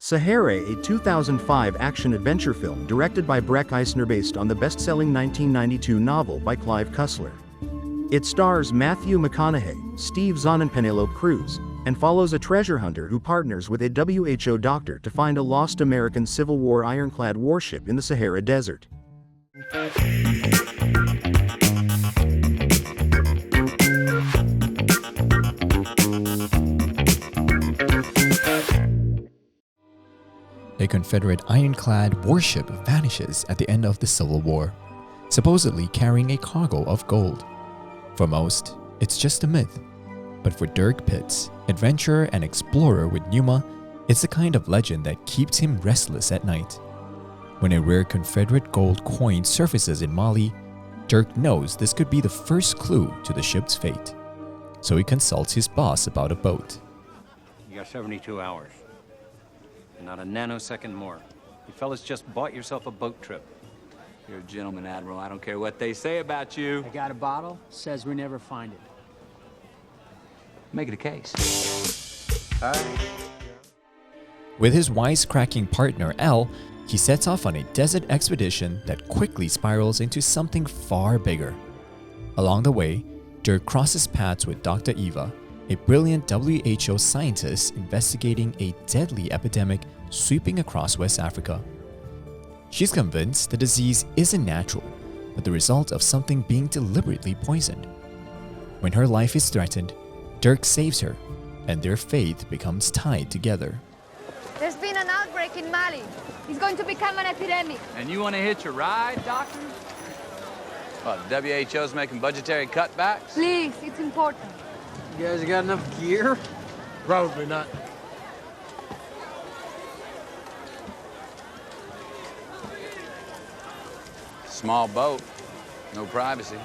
Sahara, a 2005 action-adventure film directed by Breck Eisner based on the best-selling 1992 novel by Clive Cussler. It stars Matthew McConaughey, Steve Zahn and Penelope Cruz, and follows a treasure hunter who partners with a WHO doctor to find a lost American Civil War ironclad warship in the Sahara Desert. A Confederate ironclad warship vanishes at the end of the Civil War, supposedly carrying a cargo of gold. For most, it's just a myth. But for Dirk Pitts, adventurer and explorer with Numa, it's the kind of legend that keeps him restless at night. When a rare Confederate gold coin surfaces in Mali, Dirk knows this could be the first clue to the ship's fate. So he consults his boss about a boat. You got 72 hours. Not a nanosecond more. You fellas just bought yourself a boat trip. You're a gentleman, Admiral. I don't care what they say about you. I got a bottle, says we never find it. Make it a case. All right. With his wisecracking partner, L, he sets off on a desert expedition that quickly spirals into something far bigger. Along the way, Dirk crosses paths with Dr. Eva, a brilliant WHO scientist investigating a deadly epidemic sweeping across West Africa. She's convinced the disease isn't natural, but the result of something being deliberately poisoned. When her life is threatened, Dirk saves her, and their fate becomes tied together. There's been an outbreak in Mali. It's going to become an epidemic. And you want to hitch a ride, Doctor? Well, the WHO's making budgetary cutbacks? Please, it's important. You guys got enough gear? Probably not. Small boat, no privacy.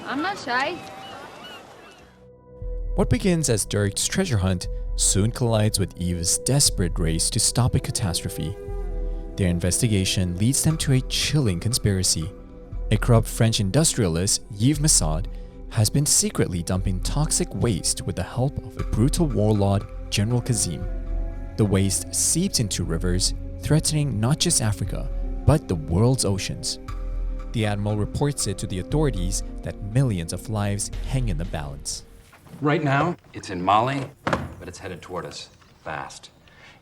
I'm not shy. What begins as Dirk's treasure hunt soon collides with Eva's desperate race to stop a catastrophe. Their investigation leads them to a chilling conspiracy. A corrupt French industrialist, Yves Massaud, has been secretly dumping toxic waste with the help of a brutal warlord, General Kazim. The waste seeps into rivers, threatening not just Africa, but the world's oceans. The admiral reports it to the authorities that millions of lives hang in the balance. Right now, it's in Mali, but it's headed toward us, fast.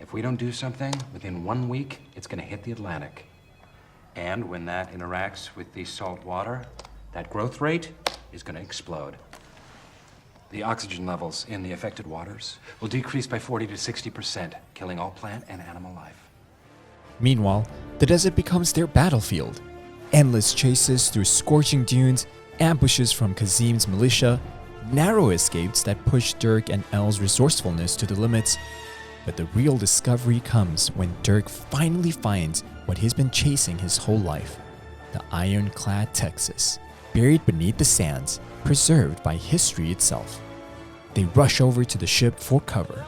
If we don't do something, within 1 week, it's gonna hit the Atlantic. And when that interacts with the salt water, that growth rate is gonna explode. The oxygen levels in the affected waters will decrease by 40 to 60%, killing all plant and animal life. Meanwhile, the desert becomes their battlefield. Endless chases through scorching dunes, ambushes from Kazim's militia, narrow escapes that push Dirk and L's resourcefulness to the limits. But the real discovery comes when Dirk finally finds what he's been chasing his whole life: the ironclad Texas, buried beneath the sands, preserved by history itself. They rush over to the ship for cover.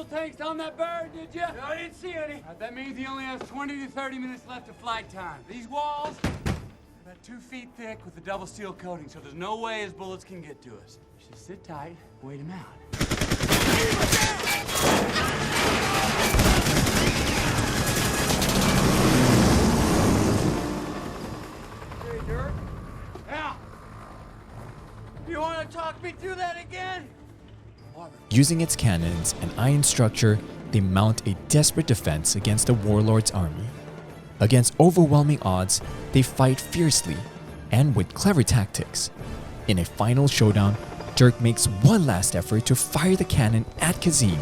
Tanks on that bird, did you? No, I didn't see any. That means he only has 20 to 30 minutes left of flight time. These walls are about 2 feet thick with a double steel coating, so there's no way his bullets can get to us. Just sit tight, wait him out. Hey, Dirk. Al, you want to talk me through that again? Using its cannons and iron structure, they mount a desperate defense against the warlord's army. Against overwhelming odds, they fight fiercely and with clever tactics. In a final showdown, Dirk makes one last effort to fire the cannon at Kazim.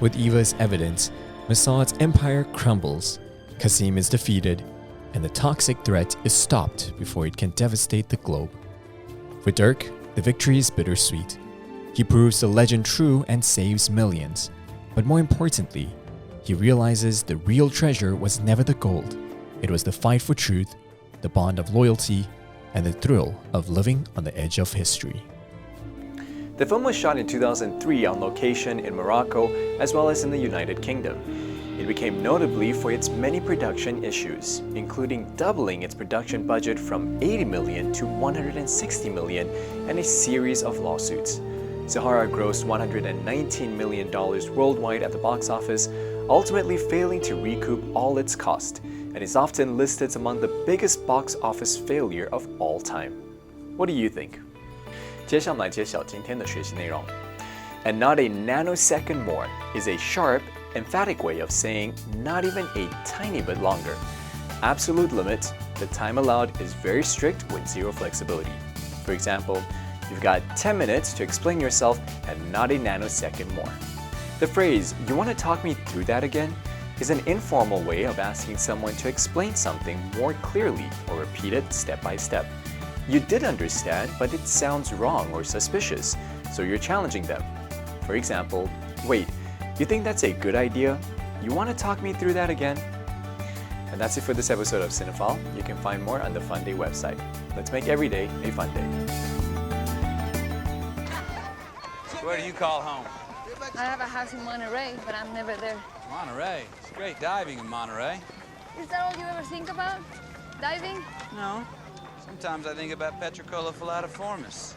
With Eva's evidence, Massad's empire crumbles, Qasim is defeated, and the toxic threat is stopped before it can devastate the globe. For Dirk, the victory is bittersweet. He proves the legend true and saves millions. But more importantly, he realizes the real treasure was never the gold. It was the fight for truth, the bond of loyalty, and the thrill of living on the edge of history. The film was shot in 2003 on location in Morocco as well as in the United Kingdom. It became notably for its many production issues, including doubling its production budget from 80 million to 160 million and a series of lawsuits. Sahara grossed $119 million worldwide at the box office, ultimately failing to recoup all its cost, and is often listed among the biggest box office failure of all time. What do you think? 接下来揭晓今天的学习内容。And not a nanosecond more is a sharp, emphatic way of saying not even a tiny bit longer. Absolute limit, the time allowed is very strict with zero flexibility. For example, you've got 10 minutes to explain yourself and not a nanosecond more. The phrase, "You want to talk me through that again?" is an informal way of asking someone to explain something more clearly or repeat it step by step. You did understand, but it sounds wrong or suspicious, so you're challenging them. For example, "Wait, you think that's a good idea? You want to talk me through that again?" And that's it for this episode of Cinephile. You can find more on the FUNDAY website. Let's make every day a fun day. Where do you call home? I have a house in Monterey, but I'm never there. Monterey. It's great diving in Monterey. Is that all you ever think about? Diving? No. Sometimes I think about Petricola falatiformis.